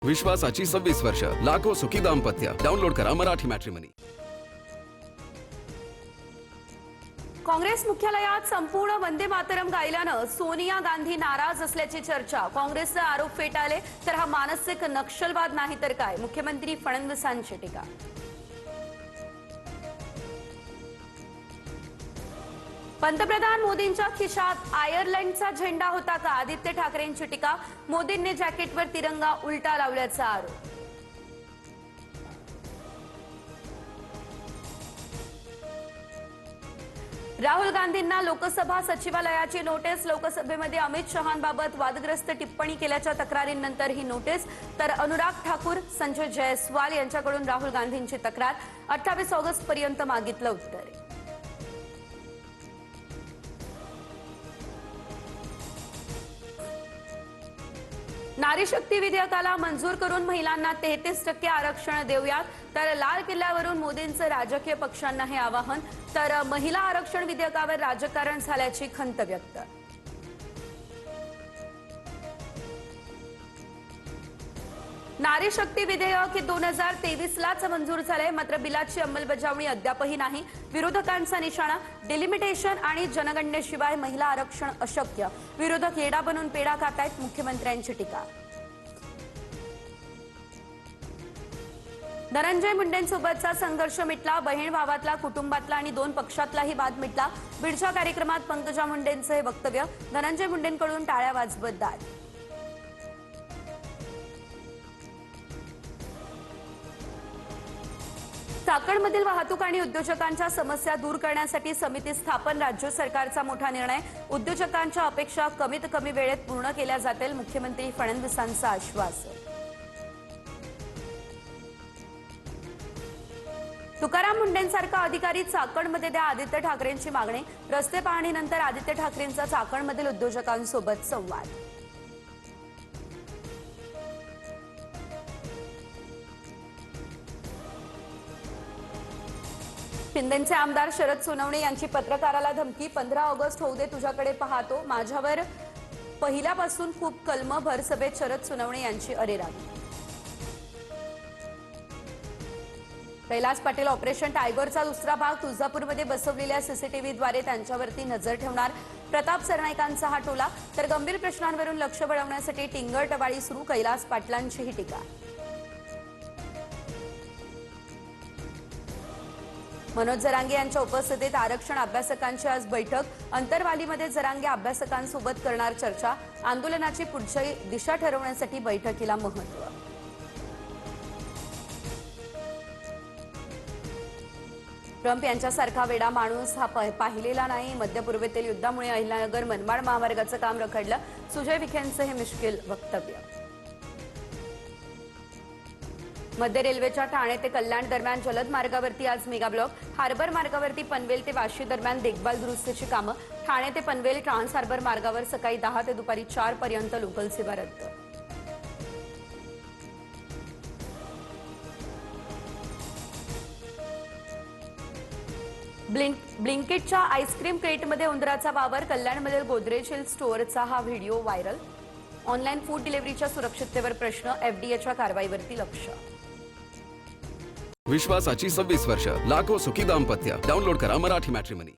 विश्वासाची 26 वर्ष, लाखो सुखी दाम्पत्य. डाउनलोड करा मराठी मॅट्रिमनी. काँग्रेस मुख्यालयात संपूर्ण वंदे मातरम गायल्यानं सोनिया गांधी नाराज असल्याची चर्चा. काँग्रेसचे आरोप फेटाळले तर हा मानसिक नक्षलवाद नाही तर काय, मुख्यमंत्री फडणवीसांची टीका. पंतप्रधान मोदींच्या खिशात आयर्लंडचा झेंडा होता का, आदित्य ठाकरेंची टीका. मोदींनी जॅकेटवर तिरंगा उलटा लावल्याचा आरोप. राहुल गांधींना लोकसभा सचिवालयाची नोटीस. लोकसभेमध्ये अमित शहांबाबत वादग्रस्त टिप्पणी केल्याच्या तक्रारींनंतर ही नोटीस. तर अनुराग ठाकूर, संजय जयस्वाल यांच्याकडून राहुल गांधींची तक्रार. 28 ऑगस्ट पर्यंत मागितलं उत्तर. नारी शक्ती विधेयकाला मंजूर करून महिलांना 33% आरक्षण देऊयात. तर लाल किल्ल्यावरून मोदींचं राजकीय पक्षांना हे आवाहन. तर महिला आरक्षण विधेयकावर राजकारण झाल्याची खंत व्यक्त. नारी शक्ती विधेयक 2023लाच मंजूर झाले, मात्र बिलाची अंमलबजावणी अद्यापही नाही. विरोधकांचा निशाणा. डिलिमिटेशन आणि जनगणनेशिवाय महिला आरक्षण अशक्य. विरोधक येडा बनून पेढा खातायत, मुख्यमंत्र्यांची टीका. धनंजय मुंडेंसोबतचा संघर्ष मिटला. बहीण भावातला, कुटुंबातला आणि 2 पक्षातलाही वाद मिटला. बीडच्या कार्यक्रमात पंकजा मुंडेंचं हे वक्तव्य. धनंजय मुंडेंकडून टाळ्या वाजवत दाद. चाकणमधील वाहतूक आणि उद्योजकांच्या समस्या दूर करण्यासाठी समिती स्थापन. राज्य सरकारचा मोठा निर्णय. उद्योजकांच्या अपेक्षा कमीत कमी वेळेत पूर्ण केल्या जातील, मुख्यमंत्री फडणवीसांचं आश्वासन. तुकाराम मुंडेंसारखा अधिकारी चाकणमध्ये द्या, आदित्य ठाकरेंची मागणी. रस्ते पाहणीनंतर आदित्य ठाकरेंचा चाकणमधील उद्योजकांसोबत संवाद. शिंदेचे आमदार शरद सोनवणे यांची पत्रकाराला धमकी. 15 ऑगस्ट होऊ दे, तुझ्याकडे पाहतो. माझ्यावर पहिल्यापासून खूप कलम. भरसभेत शरद सोनवणे यांची अरेरावी. कैलास पाटील ऑपरेशन टायगरचा दुसरा भाग. तुळजापूरमध्ये बसवलेल्या सीसीटीव्हीद्वारे त्यांच्यावरती नजर ठेवणार. प्रताप सरनाईकांचा हा टोला. तर गंभीर प्रश्नांवरून लक्ष वळवण्यासाठी टिंगर टवाळी सुरू. कैलास पाटलांची ही टीका. मनोज जरांगे यांच्या उपस्थितीत आरक्षण अभ्यासकांची आज बैठक. अंतरवालीमध्ये जरांगे अभ्यासकांसोबत करणार चर्चा. आंदोलनाची पुढची दिशा ठरवण्यासाठी बैठकीला महत्त्व. ट्रम्प यांच्यासारखा वेडा माणूस हा पाहिलेला नाही. मध्य पूर्वेतील युद्धामुळे अहिल्यानगर मनमाड महामार्गाचं काम रखडलं. सुजय विखेंचं हे मिश्किल वक्तव्य. मध्य रेल्वेच्या ठाणे ते कल्याण दरम्यान जलद मार्गावरती आज मेगा ब्लॉक. हार्बर मार्गावरती पनवेल ते वाशी दरम्यान देखभाल दुरुस्तीची कामं. ठाणे ते पनवेल ट्रान्स हार्बर मार्गावर सकाळी 10 ते दुपारी 4 पर्यंत लोकल सेवा रद्द. ब्लिंकिटच्या आईस्क्रीम क्रेटमध्ये उंदराचा वावर. कल्याणमधील गोदरेज हिल स्टोअरचा हा व्हिडिओ व्हायरल. ऑनलाईन फूड डिलिव्हरीच्या सुरक्षिततेवर प्रश्न. एफडीएच्या कारवाईवरती लक्ष. विश्वासाची 26 वर्ष, लाखो सुखी दाम्पत्य. डाउनलोड करा मराठी मॅट्रिमनी.